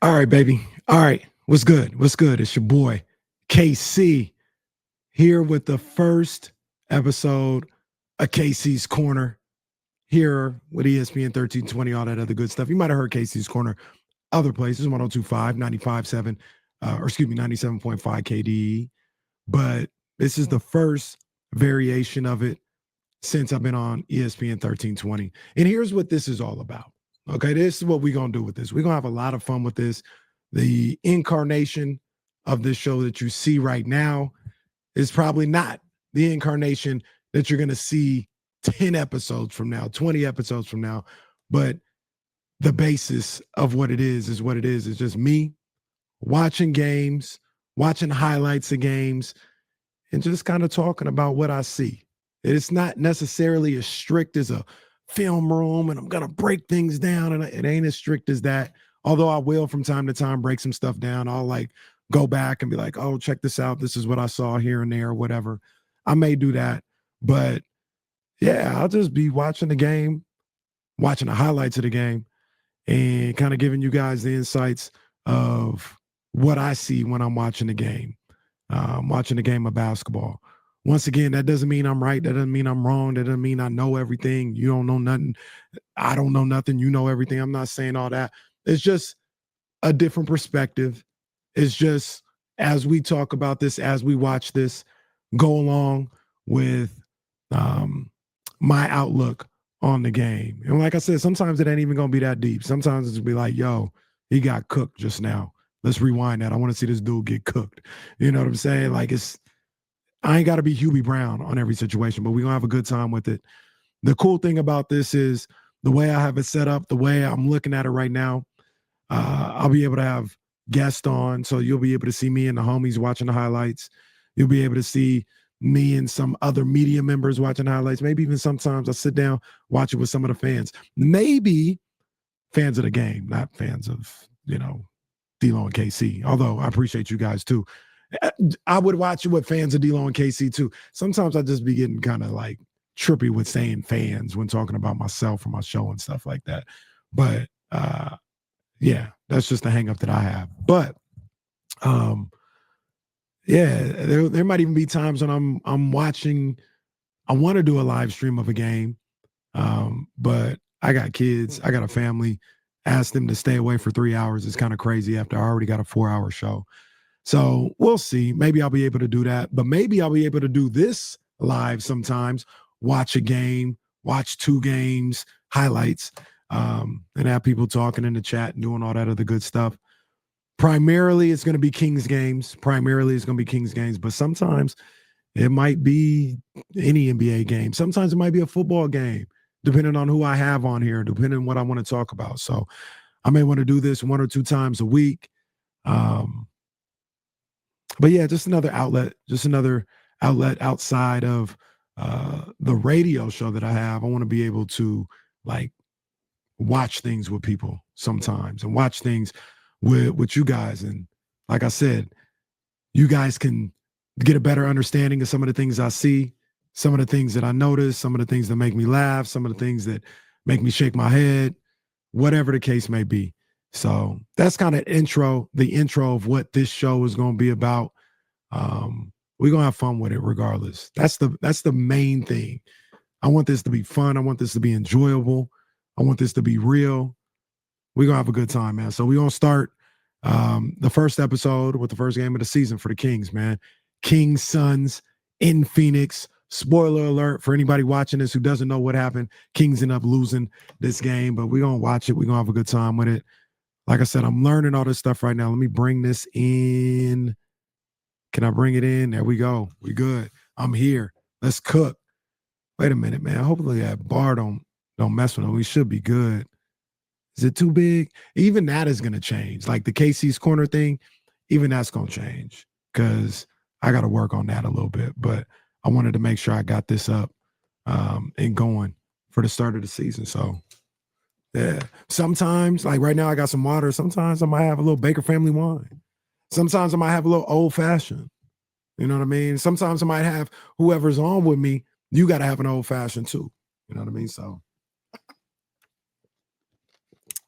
All right, baby. All right. What's good? What's good? It's your boy, KC, here with the first episode of KC's Corner, here with ESPN 1320, all that other good stuff. You might have heard KC's Corner other places, 1025, 95.7, or excuse me, 97.5 KDE. But this is the first variation of it since I've been on ESPN 1320. And here's what this is all about. Okay, this is what we're going to do with this. We're going to have a lot of fun with this. The incarnation of this show that you see right now is probably not the incarnation that you're going to see 10 episodes from now, 20 episodes from now. But the basis of what it is what it is. It's just me watching games, watching highlights of games, and just kind of talking about what I see. It's not necessarily as strict as a film room and I'm going to break things down. And it ain't as strict as that. Although I will from time to time break some stuff down. I'll like go back and be like, oh, check this out. This is what I saw here and there or whatever. I may do that. But yeah, I'll just be watching the game, watching the highlights of the game, and kind of giving you guys the insights of what I see when I'm watching the game. Watching the game of basketball. Once again, that doesn't mean I'm right. That doesn't mean I'm wrong. That doesn't mean I know everything. You don't know nothing. I don't know nothing. You know everything. I'm not saying all that. It's just a different perspective. It's just as we talk about this, as we watch this, go along with my outlook on the game. And like I said, sometimes it ain't even going to be that deep. Sometimes it's be like, yo, he got cooked just now. Let's rewind that. I want to see this dude get cooked. You know what I'm saying? Like I ain't got to be Hubie Brown on every situation, but we're going to have a good time with it. The cool thing about this is the way I have it set up, the way I'm looking at it right now, I'll be able to have guests on. So you'll be able to see me and the homies watching the highlights. You'll be able to see me and some other media members watching highlights. Maybe even sometimes I sit down, watch it with some of the fans. Maybe fans of the game, not fans of, D-Lo and KC, although I appreciate you guys too. I would watch it with fans of D-Lo and KC too. Sometimes I just be getting kind of like trippy with saying fans when talking about myself or my show and stuff like that. But yeah, that's just the hang up that I have. But yeah, there might even be times when I'm watching, I want to do a live stream of a game, but I got kids, I got a family. Ask them to stay away for 3 hours is kind of crazy after I already got a 4-hour show. So we'll see. Maybe I'll be able to do that, but maybe I'll be able to do this live sometimes, watch a game, watch 2 games, highlights, and have people talking in the chat and doing all that other good stuff. Primarily, it's going to be Kings games. But sometimes it might be any NBA game. Sometimes it might be a football game, depending on who I have on here, depending on what I want to talk about. So I may want to do this 1 or 2 times a week. But yeah, just another outlet outside of the radio show that I have. I want to be able to like watch things with people sometimes and watch things with you guys. And like I said, you guys can get a better understanding of some of the things I see, some of the things that I notice, some of the things that make me laugh, some of the things that make me shake my head, whatever the case may be. So that's kind of the intro of what this show is going to be about. We're going to have fun with it regardless. That's the main thing. I want this to be fun. I want this to be enjoyable. I want this to be real. We're going to have a good time, man. So we're going to start the first episode with the first game of the season for the Kings, man. Kings Suns in Phoenix. Spoiler alert for anybody watching this who doesn't know what happened. Kings end up losing this game, but we're going to watch it. We're going to have a good time with it. Like I said, I'm learning all this stuff right now. Let me bring this in. Can I bring it in? There we go. We good. I'm here. Let's cook. Wait a minute, man. Hopefully that bar don't mess with him. We should be good. Is it too big? Even that is going to change. Like the KC's Corner thing, even that's going to change because I got to work on that a little bit. But I wanted to make sure I got this up and going for the start of the season. So, yeah. Sometimes, like right now, I got some water. Sometimes I might have a little Baker family wine. Sometimes I might have a little old fashioned. You know what I mean? Sometimes I might have whoever's on with me. You got to have an old fashioned too. You know what I mean? So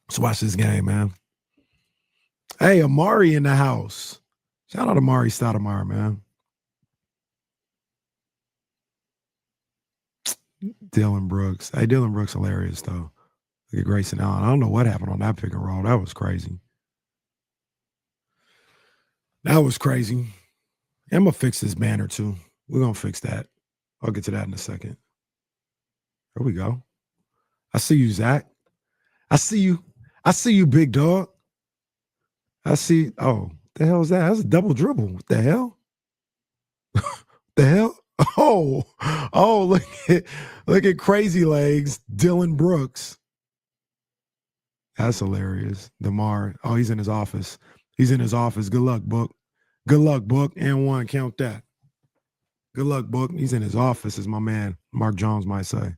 let's watch this game, man. Hey, Amari in the house. Shout out to Amari Stoudemire, man. Dylan Brooks. Hey, Dylan Brooks hilarious though. Look at Grayson Allen. I don't know what happened on that pick and roll. That was crazy. That was crazy. I'm gonna fix this banner too. We're gonna fix that. I'll get to that in a second. There we go. I see you, Zach. I see you. I see you, big dog. I see. Oh, the hell is that? That's a double dribble. What the hell? The hell? Oh, oh, look at crazy legs, Dylan Brooks. That's hilarious. DeMar. Oh, he's in his office. He's in his office. Good luck, Book. Good luck, Book. And one, count that. Good luck, Book. He's in his office, as my man Mark Jones might say.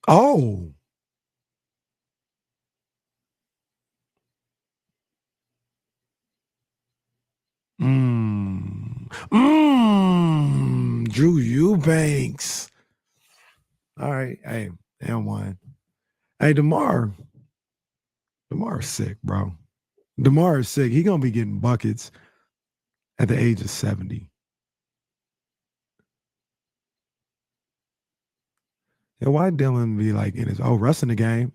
Oh. Drew Eubanks. All right. Hey, and one. Hey, DeMar. DeMar is sick, bro. DeMar is sick. He gonna be getting buckets at the age of 70. Yeah, why Dylan be like in his Russ in the game?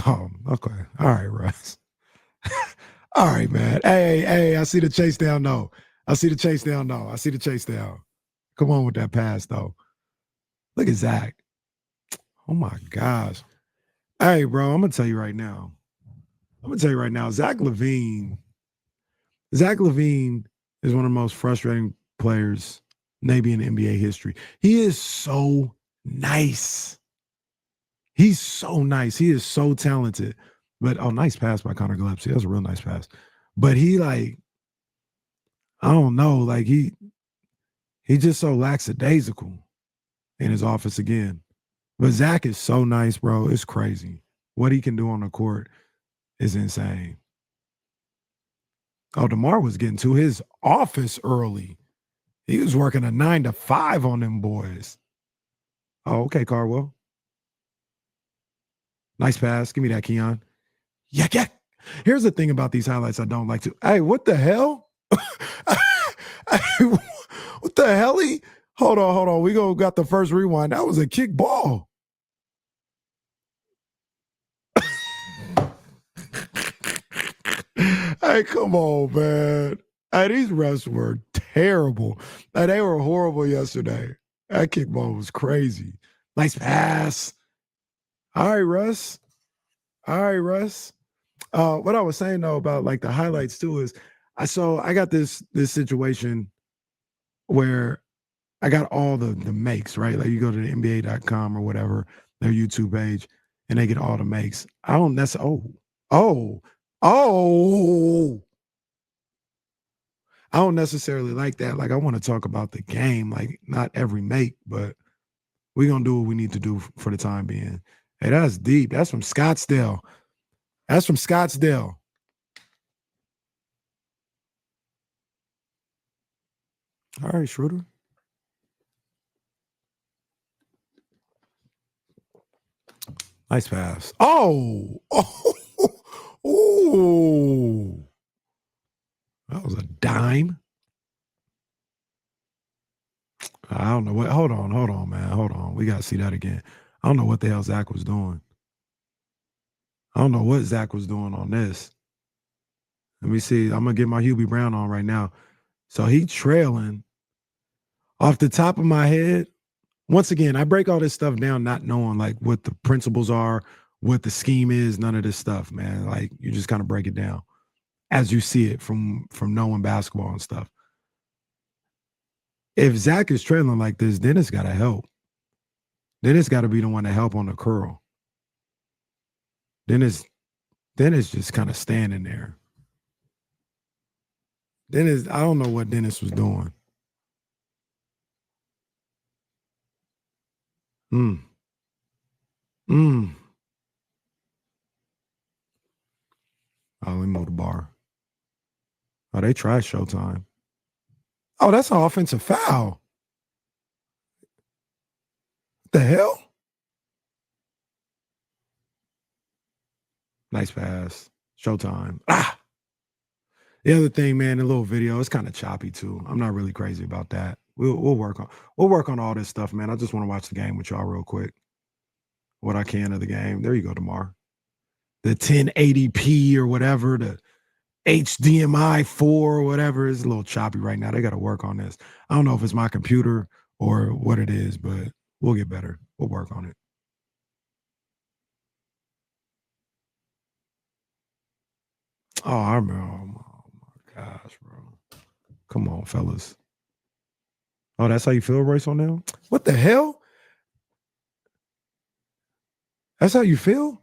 Oh, okay. All right, Russ. All right, man. Hey, I see the chase down. No. I see the chase down. No. I see the chase down. Come on with that pass, though. Look at Zach. Oh my gosh. Hey, bro, I'm gonna tell you right now. Zach LaVine is one of the most frustrating players maybe in NBA history. He is so nice. He's so nice. He is so talented. But nice pass by Connor Gillespie. That was a real nice pass. But he I don't know, like he's just so lackadaisical in his office again. But Zach is so nice, bro. It's crazy. What he can do on the court is insane. Oh, DeMar was getting to his office early. He was working a 9 to 5 on them boys. Oh, okay, Carwell. Nice pass. Give me that, Keon. Yeah. Here's the thing about these highlights I don't like to. Hey, what the hell? What the hell? Hold on. We got the first rewind. That was a kick ball. Hey, come on, man. Hey, these refs were terrible. Hey, they were horrible yesterday. That kickball was crazy. Nice pass. All right, Russ. What I was saying though about like the highlights too is I got this situation where I got all the makes, right? Like you go to the NBA.com or whatever, their YouTube page, and they get all the makes. I don't necessarily I don't necessarily like that. Like I want to talk about the game, like not every make, but we're gonna do what we need to do for the time being. Hey, that's deep. That's from Scottsdale. All right, Schroeder. Nice pass. Oh. That was a dime. I don't know what. Hold on, man. Hold on. We got to see that again. I don't know what the hell Zach was doing. I don't know what Zach was doing on this. Let me see. I'm going to get my Hubie Brown on right now. So he trailing off the top of my head. Once again, I break all this stuff down not knowing like what the principles are, what the scheme is, none of this stuff, man. Like you just kind of break it down as you see it from knowing basketball and stuff. If Zach is trailing like this, then it's got to help. Then it's got to be the one to help on the curl. Then it's just kind of standing there. I don't know what Dennis was doing. Oh, let me move the bar. Oh, they tried Showtime. Oh, that's an offensive foul. What the hell? Nice pass. Showtime. Ah. The other thing, man, the little video, it's kind of choppy too. I'm not really crazy about that. We'll work on all this stuff, man. I just want to watch the game with y'all real quick. What I can of the game. There you go, Demar. The 1080p or whatever, the HDMI 4 or whatever is a little choppy right now. They got to work on this. I don't know if it's my computer or what it is, but we'll get better. We'll work on it. Oh, I remember. Oh my gosh, bro. Come on, fellas. Oh, that's how you feel, Royce, on now? What the hell? That's how you feel?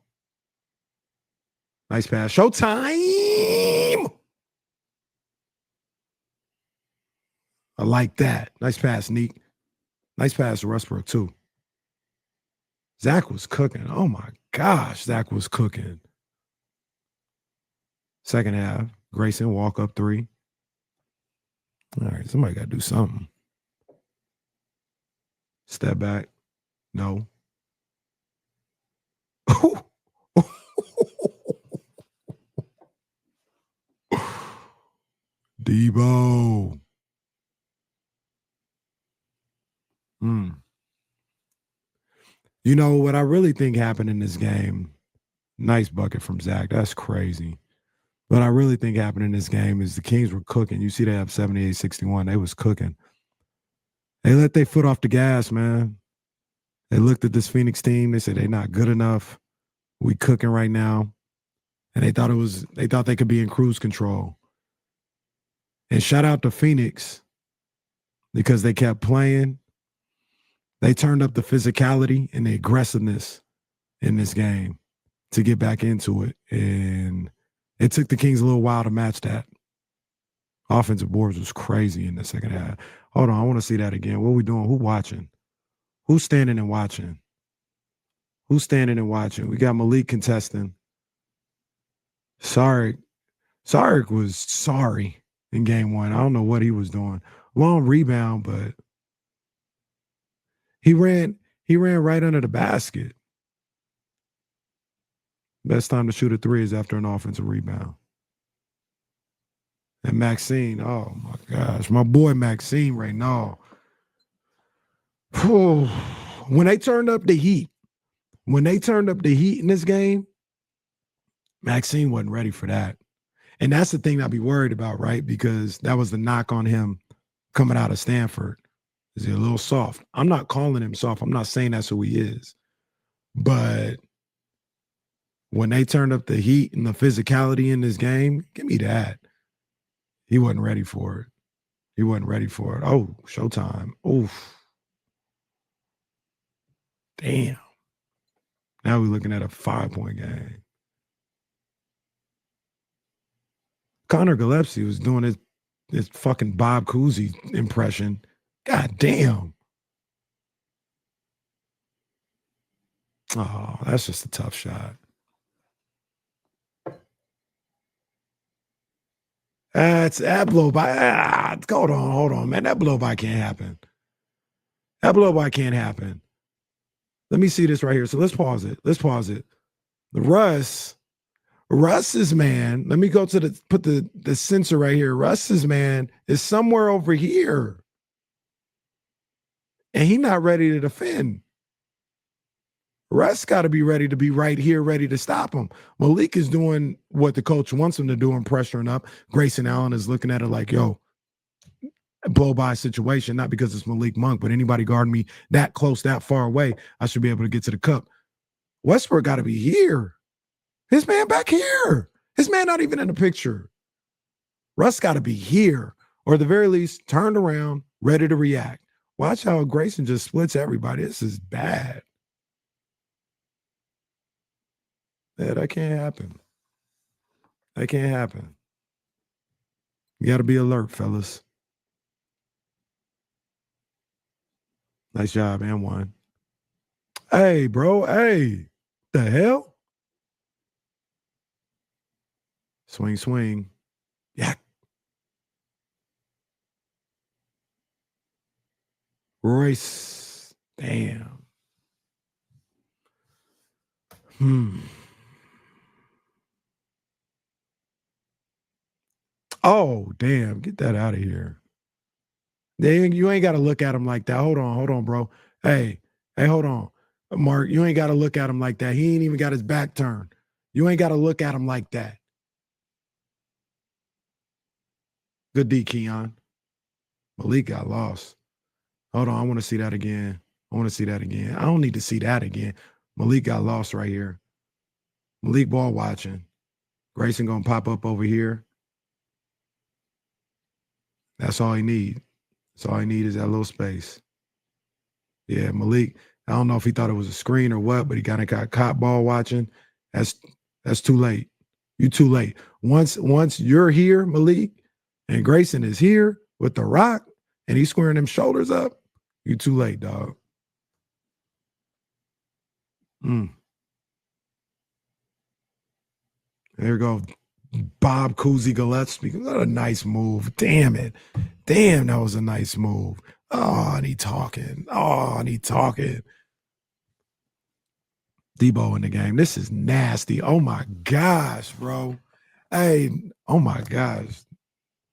Nice pass. Showtime. I like that. Nice pass, Neek. Nice pass to Westbrook, too. Zach was cooking. Oh my gosh, Zach was cooking. Second half, Grayson walk up 3. All right, somebody got to do something. Step back. No. Debo. You know what I really think happened in this game? Nice bucket from Zach. That's crazy. What I really think happened in this game is the Kings were cooking. You see they have 78-61. They was cooking. They let their foot off the gas, man. They looked at this Phoenix team. They said they're not good enough. We cooking right now. And they thought they could be in cruise control. And shout out to Phoenix because they kept playing. They turned up the physicality and the aggressiveness in this game to get back into it. And it took the Kings a little while to match that. Offensive boards was crazy in the second half. Hold on, I want to see that again. What are we doing? Who watching? Who's standing and watching? Who's standing and watching? We got Malik contesting. Sarek was sorry in game 1. I don't know what he was doing. Long rebound, but he ran right under the basket. Best time to shoot a 3 is after an offensive rebound. And Maxine, oh my gosh, my boy Maxine right now. When they turned up the heat in this game, Maxine wasn't ready for that. And that's the thing I'd be worried about, right? Because that was the knock on him coming out of Stanford. Is he a little soft? I'm not calling him soft. I'm not saying that's who he is. But when they turned up the heat and the physicality in this game, give me that. He wasn't ready for it. He wasn't ready for it. Oh, showtime. Oof. Damn. Now we're looking at a 5-point game. Connor Gillespie was doing his fucking Bob Cousy impression. God damn. Oh, that's just a tough shot. It's that blow by. Hold on, man. That blow by can't happen. That blow by can't happen. Let me see this right here. So let's pause it. The Russ's man. Let me go to put the sensor right here. Russ's man is somewhere over here. And he's not ready to defend. Russ got to be ready to be right here, ready to stop him. Malik is doing what the coach wants him to do and pressuring up. Grayson Allen is looking at it like, yo, blow by situation, not because it's Malik Monk, but anybody guarding me that close, that far away, I should be able to get to the cup. Westbrook got to be here. His man back here. His man not even in the picture. Russ got to be here, or at the very least, turned around, ready to react. Watch how Grayson just splits everybody. This is bad. Yeah, that can't happen. That can't happen. You got to be alert, fellas. Nice job, and one. Hey, bro. Hey, the hell? Swing, swing. Yeah. Royce. Damn. Oh, damn. Get that out of here. You ain't got to look at him like that. Hold on, bro. Hey, hold on. Mark, you ain't got to look at him like that. He ain't even got his back turned. You ain't got to look at him like that. Good D, Keon. Malik got lost. Hold on. I want to see that again. I want to see that again. I don't need to see that again. Malik got lost right here. Malik ball watching. Grayson going to pop up over here. That's all he need. That's all he need is that little space. Yeah, Malik. I don't know if he thought it was a screen or what, but he kind of got caught ball watching. That's too late. You too late. Once you're here, Malik, and Grayson is here with the rock, and he's squaring them shoulders up, you too late, dog. There you go. Bob Cousy Gillespie. What a nice move. Damn it. Damn, that was a nice move. Oh, and he talking. Debo in the game. This is nasty. Oh my gosh, bro. Hey, oh my gosh.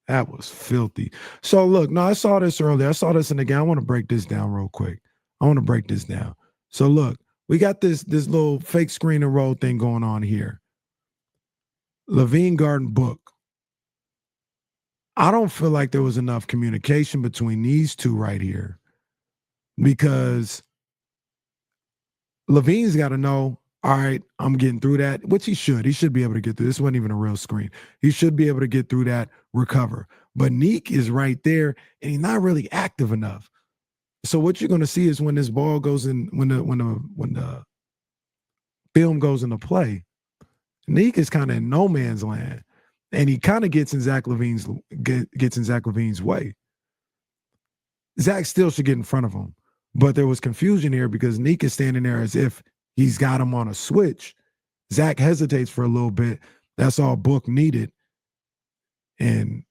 That was filthy. So look, no, I saw this earlier. I saw this in the game. I want to break this down real quick. So look, we got this little fake screen and roll thing going on here. Levine Garden Book. I don't feel like there was enough communication between these two right here because Levine's got to know, all right, I'm getting through that, which he should. He should be able to get through. This wasn't even a real screen. He should be able to get through that, recover. But Neek is right there, and he's not really active enough. So what you're going to see is when this ball goes in, when the film goes into play, Neek is kind of in no man's land, and he kind of gets in Zach Levine's way. Zach still should get in front of him, but there was confusion here because Neek is standing there as if he's got him on a switch. Zach hesitates for a little bit. That's all Book needed, and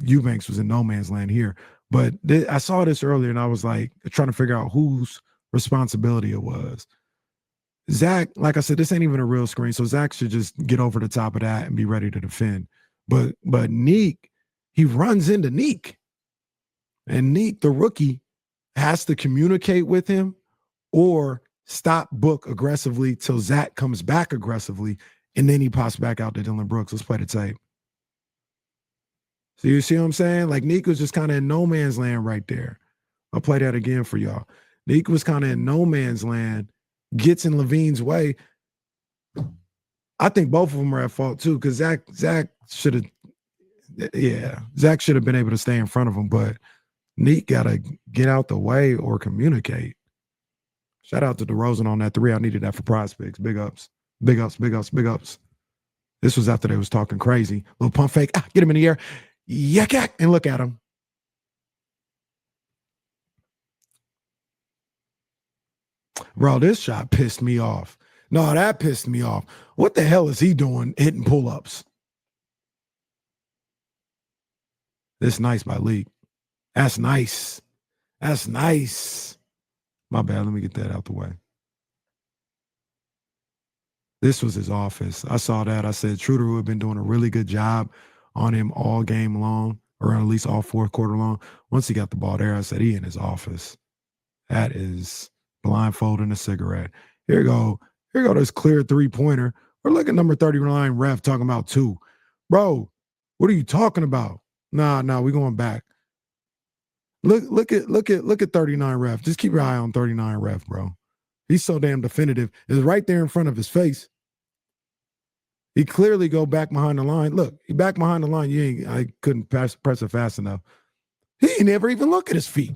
Eubanks was in no man's land here. But I saw this earlier, and I was like trying to figure out whose responsibility it was. Zach, like I said, this ain't even a real screen, so Zach should just get over the top of that and be ready to defend. But Neek, he runs into Neek. And Neek, the rookie, has to communicate with him or stop Book aggressively till Zach comes back aggressively, and then he pops back out to Dylan Brooks. Let's play the tape. So you see what I'm saying? Like Neek was just kind of in no man's land right there. I'll play that again for y'all. Neek was kind of in no man's land, gets in Levine's way. I think both of them are at fault too, because Zach should have, Zach should have been able to stay in front of him, but Neek got to get out the way or communicate. Shout out to DeRozan on that 3. I needed that for prize picks. Big ups. This was after they was talking crazy. Little pump fake. Get him in the air. Yak, and look at him. Bro, this shot pissed me off. No, that pissed me off. What the hell is he doing hitting pull-ups? This nice by League. That's nice. My bad. Let me get that out the way. This was his office. I saw that. I said Truder, who had been doing a really good job on him all game long, or at least all fourth quarter long. Once he got the ball there, I said he in his office. That is blindfolding a cigarette. Here go this clear 3-pointer. We're looking at number 39 ref talking about 2. Bro, what are you talking about? Nah, we're going back. Look at 39 ref. Just keep your eye on 39 ref, bro. He's so damn definitive. It's right there in front of his face. He clearly go back behind the line. Look, he back behind the line. I couldn't press it fast enough. He never even look at his feet.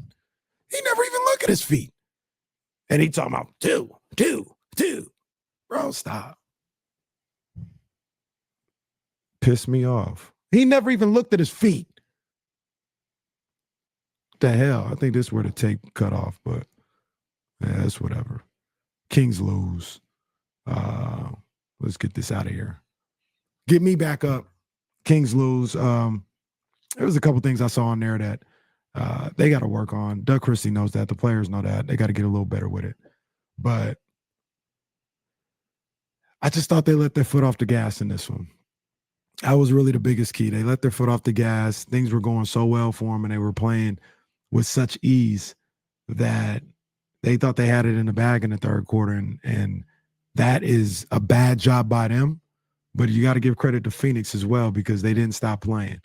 And he talking about 2. Bro, stop. Pissed me off. He never even looked at his feet. What the hell? I think this is where the tape cut off, but yeah, it's whatever. Kings lose. Let's get this out of here. Get me back up. Kings lose. There was a couple things I saw in there that they got to work on. Doug Christie knows that. The players know that. They got to get a little better with it. But I just thought they let their foot off the gas in this one. That was really the biggest key. They let their foot off the gas. Things were going so well for them, and they were playing with such ease that they thought they had it in the bag in the third quarter, and that is a bad job by them. But you got to give credit to Phoenix as well because they didn't stop playing.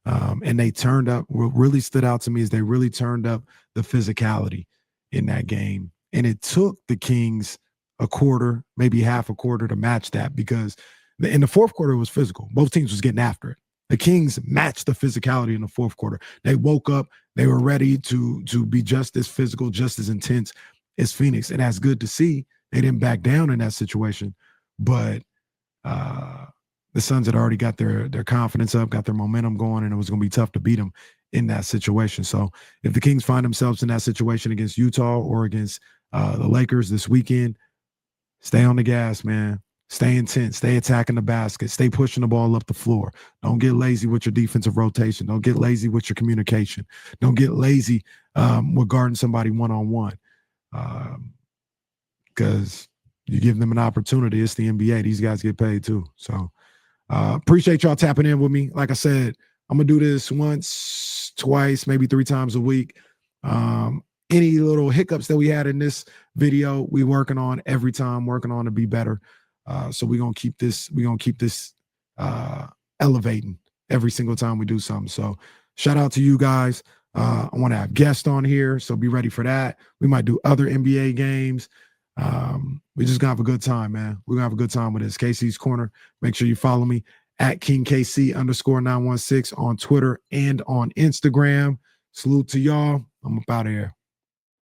And they turned up. What really stood out to me is they really turned up the physicality in that game. And it took the Kings a quarter, maybe half a quarter to match that because in the fourth quarter, it was physical. Both teams was getting after it. The Kings matched the physicality in the fourth quarter. They woke up. They were ready to be just as physical, just as intense as Phoenix. And that's good to see. They didn't back down in that situation. But the Suns had already got their confidence up, got their momentum going, and it was going to be tough to beat them in that situation. So if the Kings find themselves in that situation against Utah or against the Lakers this weekend, stay on the gas, man. Stay intense. Stay attacking the basket. Stay pushing the ball up the floor. Don't get lazy with your defensive rotation. Don't get lazy with your communication. Don't get lazy with guarding somebody one-on-one because you give them an opportunity. It's the NBA. These guys get paid too. So appreciate y'all tapping in with me. Like I said, I'm going to do this once, twice, maybe 3 times a week. Any little hiccups that we had in this video, we working on every time, working on to be better. So we're going to keep this elevating every single time we do something. So shout out to you guys. I want to have guests on here, so be ready for that. We might do other NBA games. We just gonna have a good time, man. We're gonna have a good time with this. KC's Corner. Make sure you follow me at KingKC_916 on Twitter and on Instagram. Salute to y'all. I'm up out of here.